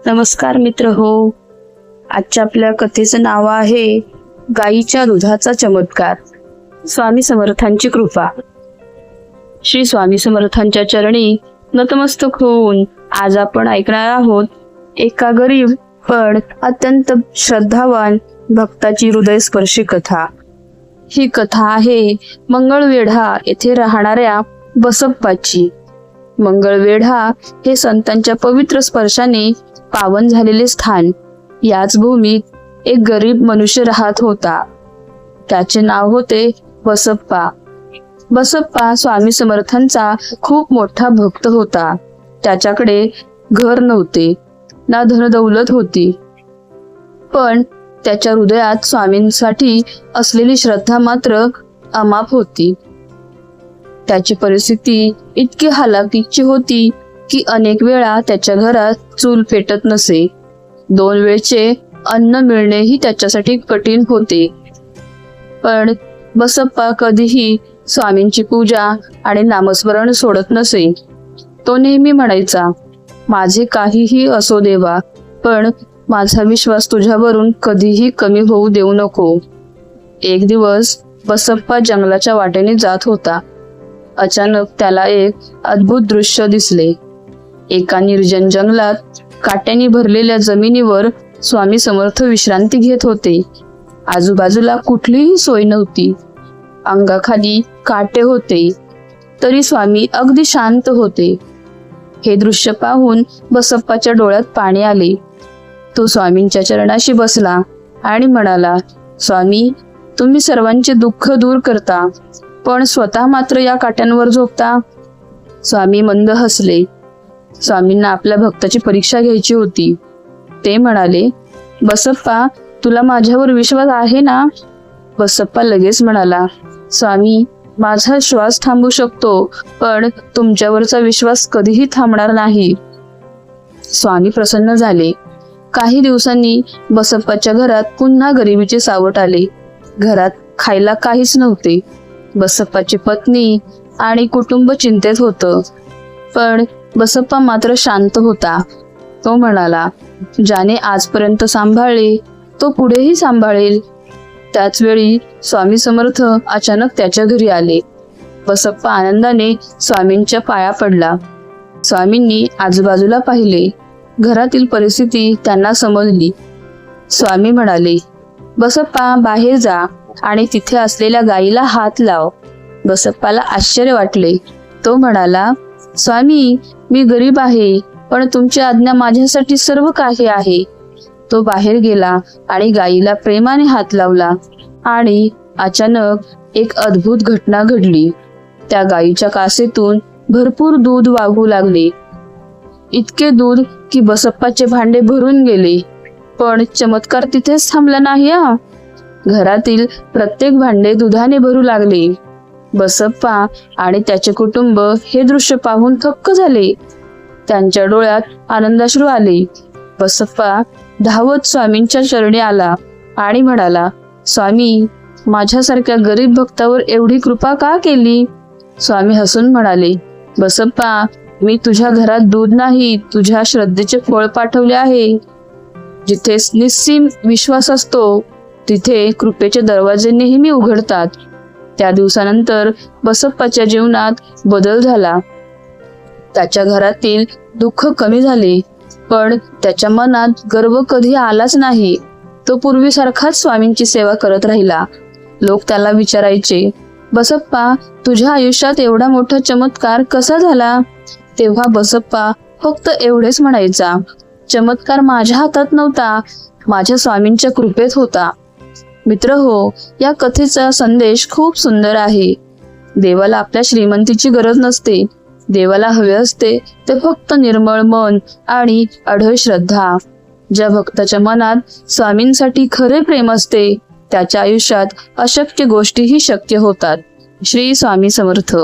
नमस्कार मित्र हो. आजच्या आपल्या कथेचं नाव आहे गाईच्या दुधाचा चमत्कार. स्वामी समर्थांची कृपा. श्री स्वामी समर्थांच्या चरणी नतमस्तक होऊन आज आपण ऐकणार आहोत एका गरीब पण अत्यंत श्रद्धावान भक्ताची हृदयस्पर्शी कथा. ही कथा आहे मंगळवेढा येथे राहणाऱ्या बसप्पाची. मंगळवेढा हे संतांच्या पवित्र स्पर्शाने पावन झालेले स्थान. याच भूमीत एक गरीब मनुष्य राहत होता. त्याचे नाव होते बसप्पा. बसप्पा स्वामी समर्थांचा खूप मोठा भक्त होता. त्याच्याकडे घर नव्हते ना धनदौलत होती, पण त्याच्या हृदयात स्वामींसाठी असलेली श्रद्धा मात्र अमाप होती. त्याची परिस्थिती इतकी हालाकीची होती की अनेक वेळा त्याच्या घरात चूल पेटत नसे. 2 वेळचे अन्न मिळणेही त्याच्यासाठी कठीण होते. पण बसप्पा कधीही स्वामींची पूजा आणि नामस्मरण सोडत नसे. तो नेहमी म्हणायचा, माझे काहीही असो देवा, पण माझा विश्वास तुझ्यावरून कधीही कमी होऊ देऊ नको. एक दिवस बसप्पा जंगलाच्या वाटेने जात होता. अचानक त्याला एक अद्भुत दृश्य दिसले. एका निर्जन जंगलात काट्याने भरलेल्या जमिनीवर स्वामी समर्थ विश्रांती घेत होते. आजूबाजूला कुठलीही सोय नव्हती. अंगाखाली काटे होते, तरी स्वामी अगदी शांत होते. हे दृश्य पाहून बसप्पाच्या डोळ्यात पाणी आले. तो स्वामींच्या चरणाशी बसला आणि म्हणाला, स्वामी, तुम्ही सर्वांचे दुःख दूर करता, पण स्वतः मात्र या काट्यांवर झोपता. स्वामी मंद हसले. स्वामींना आपल्या भक्ताची परीक्षा घ्यायची होती. ते म्हणाले, बसप्पा, तुला माझ्यावर विश्वास आहे ना? बसप्पा लगेच म्हणाला, स्वामी, माझा श्वास थांबू शकतो, पण तुमच्यावरचा विश्वास कधीही थांबणार नाही. स्वामी प्रसन्न झाले. काही दिवसांनी बसप्पाच्या घरात पुन्हा गरिबीचे सावट आले. घरात खायला काहीच नव्हते. बसप्पाची पत्नी आणि कुटुंब चिंतेत होतं, पण बसप्पा मात्र शांत होता. तो म्हणाला, ज्याने आजपर्यंत सांभाळले तो पुढेही सांभाळेल. त्याच वेळी स्वामी समर्थ अचानक त्याच्या घरी आले. बसप्पा आनंदाने स्वामींच्या पाया पडला. स्वामींनी आजूबाजूला पाहिले. घरातील परिस्थिती त्यांना समजली. स्वामी म्हणाले, बसप्पा, बाहेर जा आणि तिथे असलेल्या गाईला हात लाव. बसप्पाला आश्चर्य वाटले. तो म्हणाला, स्वामी, मी गरीब आहे, पण तुमची आज्ञा माझ्यासाठी सर्व काही आहे. तो बाहेर गेला आणि गाईला प्रेमाने हात लावला आणि अचानक एक अद्भुत घटना घडली. त्या गाईच्या कासेतून भरपूर दूध वाहू लागले. इतके दूध की बसप्पाचे भांडे भरून गेले. पण चमत्कार तिथेच थांबला नाही. घरातील प्रत्येक भांडे दुधाने भरू लागले. बसप्पा आणि त्याचे कुटुंब हे दृश्य पाहून थक्क झाले. त्यांच्या डोळ्यात आनंदाश्रू आले. बसप्पा धावत स्वामींच्या चरणी आला आणि म्हणाला, स्वामी, माझ्यासारख्या गरीब भक्तावर एवढी कृपा का केली? स्वामी हसून म्हणाले, बसप्पा, मी तुझ्या घरात दूध नाही, तुझ्या श्रद्धेचे फळ पाठवले आहे. जिथे निस्सीम विश्वास असतो तिथे कृपेचे दरवाजे नेहमी उघडतात. त्या दिवसानंतर बसप्पाच्या जीवनात बदल झाला. त्याच्या घरातील दुःख कमी झाले, पण त्याच्या मनात गर्व कधी आलाच नाही. तो पूर्वीसारखाच स्वामींची सेवा करत राहिला. लोक त्याला विचारायचे, बसप्पा, तुझ्या आयुष्यात एवढा मोठा चमत्कार कसा झाला? तेव्हा बसप्पा फक्त एवढेच म्हणायचा, चमत्कार माझ्या हातात नव्हता, माझ्या स्वामींच्या कृपेत होता. मित्र हो, या कथेचा संदेश खूप सुंदर आहे. देवाला आपल्या श्रीमंतीची गरज नसते. देवाला हवे असते ते फक्त निर्मळ मन आणि अढळ श्रद्धा. ज्या भक्ताच्या मनात स्वामींसाठी खरे प्रेम असते त्याच्या आयुष्यात अशक्य गोष्टीही शक्य होतात. श्री स्वामी समर्थ.